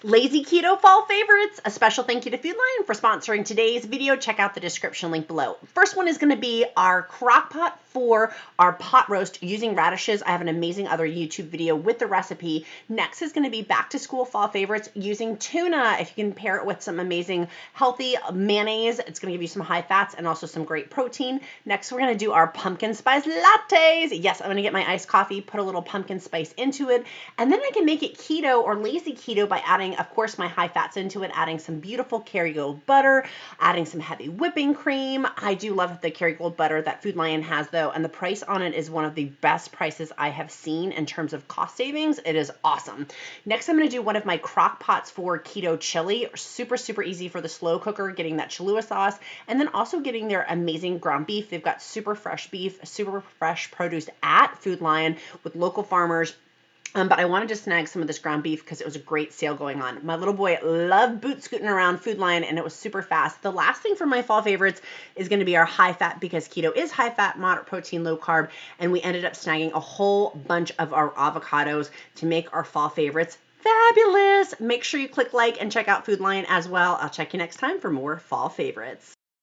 Lazy Keto Fall Favorites, a special thank you to Food Lion for sponsoring today's video. Check out the description link below. First one is going to be our crock pot for our pot roast using radishes. I have an amazing other YouTube video with the recipe. Next is going to be back to school fall favorites using tuna. If you can pair it with some amazing healthy mayonnaise, it's going to give you some high fats and also some great protein. Next, we're going to do our pumpkin spice lattes. Yes, I'm going to get my iced coffee, put a little pumpkin spice into it, and then I can make it keto or lazy keto by adding, of course, my high fats into it, adding some beautiful Kerrygold butter, adding some heavy whipping cream. I do love the Kerrygold butter that Food Lion has though, and the price on it is one of the best prices I have seen in terms of cost savings. It is awesome. Next, I'm going to do one of my crock pots for Keto Chili. Super, super easy for the slow cooker, getting that Cholula sauce, and then also getting their amazing ground beef. They've got super fresh beef, super fresh produce at Food Lion with local farmers. But I wanted to snag some of this ground beef because it was a great sale going on. My little boy loved boot scooting around Food Lion, and it was super fast. The last thing for my fall favorites is going to be our high fat, because keto is high fat, moderate protein, low carb, and we ended up snagging a whole bunch of our avocados to make our fall favorites fabulous. Make sure you click like and check out Food Lion as well. I'll check you next time for more fall favorites.